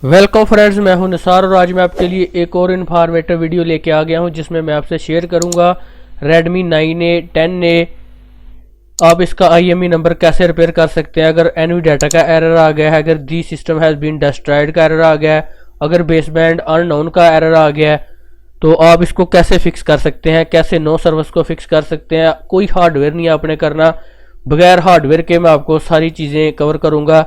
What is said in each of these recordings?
Welcome friends, मैं हूं निसार और आज मैं आपके लिए एक और इन्फॉर्मेटिव वीडियो लेके आ गया हूं जिसमें मैं आपसे शेयर करूंगा Redmi 9A 10A। आप इसका IME नंबर कैसे रिपेयर कर सकते हैं अगर NV डाटा का एरर आ गया है, अगर the system has been destroyed का एरर आ गया है, अगर बेसबैंड अननोन का एरर आ गया है, तो आप इसको कैसे फिक्स कर सकते हैं, कैसे नो सर्विस को फिक्स कर सकते हैं। कोई हार्डवेयर नहीं आपने करना, बगैर हार्डवेयर के मैं आपको सारी चीज़ें कवर करूँगा।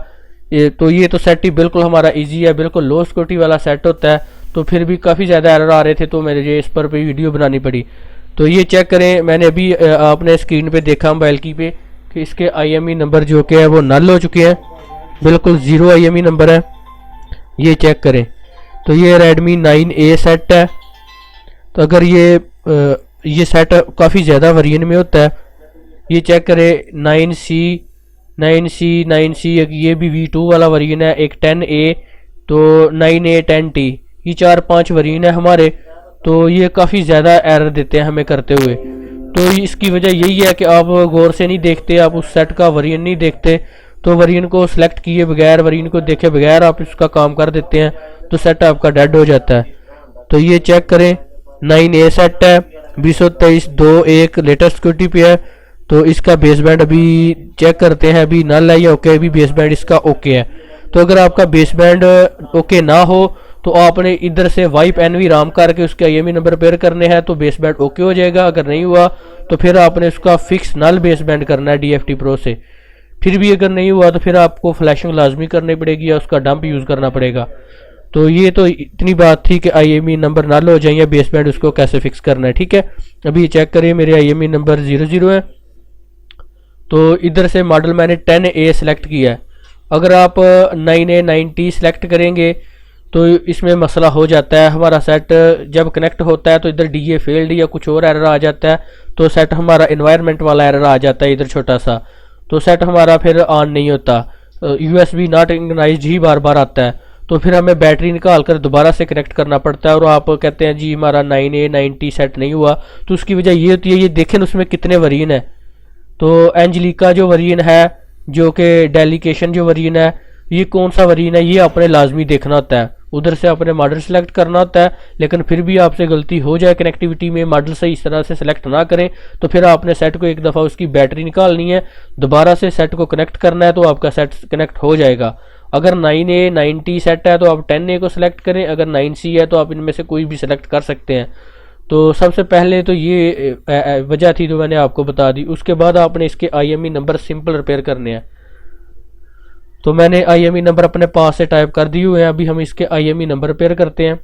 ये तो सेट ही बिल्कुल हमारा इजी है, बिल्कुल लो सिक्योरिटी वाला सेट होता है। तो फिर भी काफ़ी ज़्यादा एरर आ रहे थे तो मेरे इस पर भी वीडियो बनानी पड़ी। तो ये चेक करें, मैंने अभी आपने स्क्रीन पे देखा मोबाइल की पे कि इसके IME नंबर जो कि है वो नल हो चुके हैं, बिल्कुल ज़ीरो IME नंबर है। ये चेक करें, तो ये Redmi 9A सेट है। तो अगर ये सेट काफ़ी ज़्यादा वेरिएंट में होता है। ये चेक करें 9C ये भी V2 वाला वेरिएंट है, एक 10A, तो 9A 10T, ये 4-5 वेरिएंट है हमारे। तो ये काफ़ी ज़्यादा एरर देते हैं हमें करते हुए। तो इसकी वजह यही है कि आप गौर से नहीं देखते, आप उस सेट का वेरिएंट नहीं देखते। तो वेरिएंट को सिलेक्ट किए बगैर, वेरिएंट को देखे बगैर आप इसका काम कर देते हैं तो सेट आपका डेड हो जाता है। तो ये चेक करें 9A सेट है, 2023-2.1 लेटेस्ट सिक्योरिटी पे है। तो इसका बेसबैंड अभी चेक करते हैं, अभी नल है या ओके। अभी बेसबैंड इसका ओके है। तो अगर आपका बेसबैंड ओके ना हो तो आपने इधर से वाइप NV राम करके उसके IME नंबर पेयर करने हैं तो बेसबैंड ओके हो जाएगा। अगर नहीं हुआ तो फिर आपने उसका फिक्स नल बेसबैंड करना है DFT Pro से। फिर भी अगर नहीं हुआ तो फिर आपको फ्लैशिंग लाजमी करनी पड़ेगी या उसका डंप यूज़ करना पड़ेगा। तो ये तो इतनी बात थी कि IME नंबर नल हो जाए या बेसबैंड उसको कैसे फिक्स करना है, ठीक है। अभी चेक करिए, मेरे IME नंबर 00 है। तो इधर से मॉडल मैंने 10A सेलेक्ट किया है। अगर आप 9A 9T सेलेक्ट करेंगे तो इसमें मसला हो जाता है। हमारा सेट जब कनेक्ट होता है तो इधर DA फेल्ड या कुछ और एरर आ जाता है, तो सेट हमारा एनवायरनमेंट वाला एरर आ जाता है इधर छोटा सा, तो सेट हमारा फिर ऑन नहीं होता। USB नॉट रिकॉग्नाइज्ड ही बार बार आता है। तो फिर हमें बैटरी निकाल कर दोबारा से कनेक्ट करना पड़ता है और आप कहते हैं जी हमारा 9A 9T सेट नहीं हुआ। तो उसकी वजह ये होती है, ये देखें उसमें कितने वेरिएंट है। तो एंजेलिका जो वेरिएंट है, जो कि डेलीकेशन जो वेरिएंट है, ये कौन सा वेरिएंट है ये आपने लाजमी देखना होता है। उधर से अपने मॉडल सेलेक्ट करना होता है, लेकिन फिर भी आपसे गलती हो जाए कनेक्टिविटी में, मॉडल से इस तरह से सेलेक्ट ना करें तो फिर आपने सेट को एक दफ़ा उसकी बैटरी निकालनी है, दोबारा से सेट को कनेक्ट करना है तो आपका सेट कनेक्ट हो जाएगा। अगर 9A 9T सेट है तो आप 10A को सिलेक्ट करें, अगर 9C है तो आप इनमें से कोई भी सिलेक्ट कर सकते हैं। तो सबसे पहले तो ये वजह थी जो मैंने आपको बता दी। उसके बाद आपने इसके IME नंबर सिंपल रिपेयर करने हैं। तो मैंने IME नंबर अपने पास से टाइप कर दिए हुए हैं। अभी हम इसके IME नंबर रिपेयर करते हैं।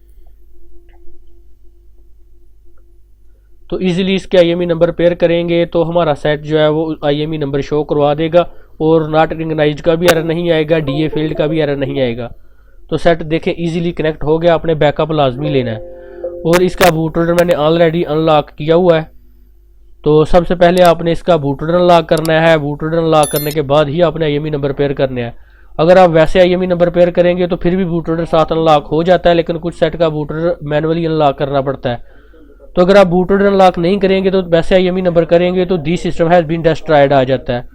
तो इजीली इसके IME नंबर पेयर करेंगे तो हमारा सेट जो है वो IME नंबर शो करवा देगा और नॉट रिकॉग्नाइज्ड का भी एरर नहीं आएगा, DA फील्ड का भी एरर नहीं आएगा। तो सेट देखें इजीली कनेक्ट हो गया। आपने बैकअप लाजमी लेना है और इसका बूट लोडर मैंने ऑलरेडी अनलॉक किया हुआ है। तो सबसे पहले आपने इसका बूट लोडर अनलॉक करना है। बूट लोडर अनलॉक करने के बाद ही आपने IME नंबर पेयर करने हैं। अगर आप वैसे IME नंबर पेयर करेंगे तो फिर भी बूट लोडर साथ अनलॉक हो जाता है, लेकिन कुछ सेट का बूट लोडर मैनुअली अनलॉक करना पड़ता है। तो अगर आप बूट लोडर अनलॉक नहीं करेंगे तो वैसे IME नंबर करेंगे तो the system has been destroyed आ जाता है।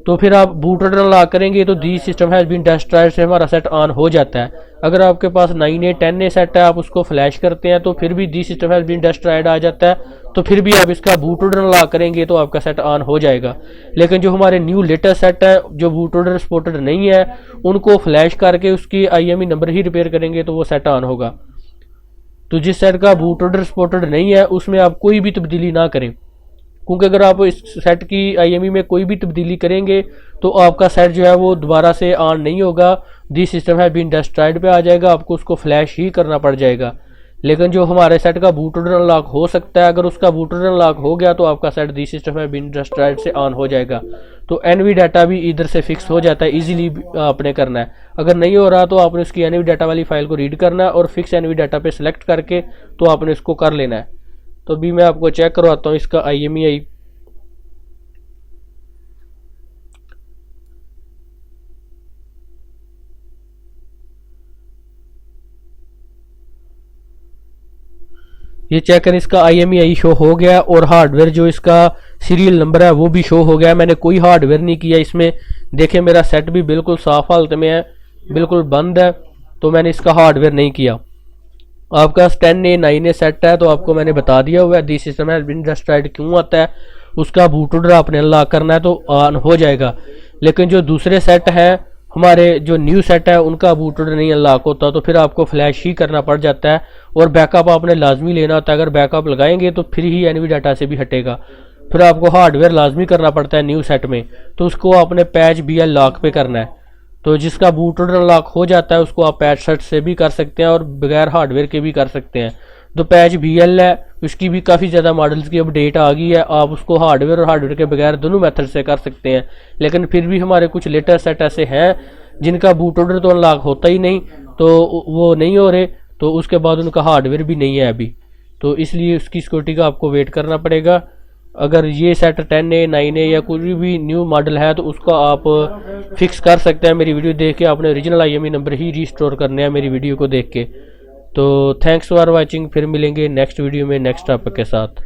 तो फिर आप बूट लोडर अनलॉक करेंगे तो the system has been destroyed से हमारा सेट ऑन हो जाता है। अगर आपके पास 9A 10A सेट है, आप उसको फ्लैश करते हैं तो फिर भी the system has been destroyed आ जाता है। तो फिर भी आप इसका बूट लोडर अनलॉक करेंगे तो आपका सेट ऑन हो जाएगा। लेकिन जो हमारे न्यू लेटेस्ट सेट है, जो बूट लोडर सपोर्टेड नहीं है, उनको फ्लैश करके उसकी IME नंबर ही रिपेयर करेंगे तो वो सेट ऑन होगा। तो जिस सेट का बूट लोडर सपोर्टेड नहीं है उसमें आप कोई भी तब्दीली ना करें, क्योंकि अगर आप इस सेट की IME में कोई भी तब्दीली करेंगे तो आपका सेट जो है वो दोबारा से ऑन नहीं होगा, दी सिस्टम है बीन डिस्ट्रॉयड पे आ जाएगा, आपको उसको फ्लैश ही करना पड़ जाएगा। लेकिन जो हमारे सेट का बूट लोडर अनलॉक हो सकता है, अगर उसका बूट लोडर अनलॉक हो गया तो आपका सेट दी सिस्टम है बीन डिस्ट्रॉयड से ऑन हो जाएगा। तो NV डाटा भी इधर से फिक्स हो जाता है, इजीली आपने करना है। अगर नहीं हो रहा तो आपने उसकी NV डाटा वाली फाइल को रीड करना है और फिक्स NV डाटा पे सिलेक्ट करके तो आपने इसको कर लेना है। तो अभी मैं आपको चेक करवाता हूँ इसका IME। ये चेक करें, इसका IME शो हो गया और हार्डवेयर जो इसका सीरियल नंबर है वो भी शो हो गया। मैंने कोई हार्डवेयर नहीं किया इसमें। देखें मेरा सेट भी बिल्कुल साफ हालत में है, बिल्कुल बंद है। तो मैंने इसका हार्डवेयर नहीं किया। आपका 10A 9A सेट है तो आपको मैंने बता दिया हुआ है this system has been destroyed क्यों आता है, उसका बूट लोडर आपने अनलॉक करना है तो ऑन हो जाएगा। लेकिन जो दूसरे सेट हैं हमारे जो न्यू सेट है उनका बूट लोडर नहीं अनलॉक होता, तो फिर आपको फ्लैश ही करना पड़ जाता है और बैकअप आपने लाजमी लेना होता है। अगर बैकअप लगाएंगे तो फिर ही एनवी डाटा से भी हटेगा। फिर आपको हार्डवेयर लाजमी करना पड़ता है न्यू सेट में, तो उसको आपने पैच BL लॉक पे करना है। तो जिसका बूट लोडर अनलॉक हो जाता है उसको आप पैच सेट से भी कर सकते हैं और बगैर हार्डवेयर के भी कर सकते हैं। तो पैच BL है उसकी भी काफ़ी ज़्यादा मॉडल्स की अपडेट आ गई है, आप उसको हार्डवेयर और हार्डवेयर के बगैर दोनों मेथड से कर सकते हैं। लेकिन फिर भी हमारे कुछ लेटेस्ट सेट ऐसे हैं जिनका बूट लोडर तो अनलॉक होता ही नहीं, तो वो नहीं हो रहे, तो उसके बाद उनका हार्डवेयर भी नहीं है अभी, तो इसलिए उसकी सिक्योरिटी का आपको वेट करना पड़ेगा। अगर ये सेट 10A 9A या कोई भी न्यू मॉडल है तो उसका आप फिक्स कर सकते हैं मेरी वीडियो देख के। आपने ओरिजिनल IME नंबर ही रिस्टोर करने हैं मेरी वीडियो को देख के। तो थैंक्स फॉर वाचिंग, फिर मिलेंगे नेक्स्ट वीडियो में नेक्स्ट टॉपिक के साथ।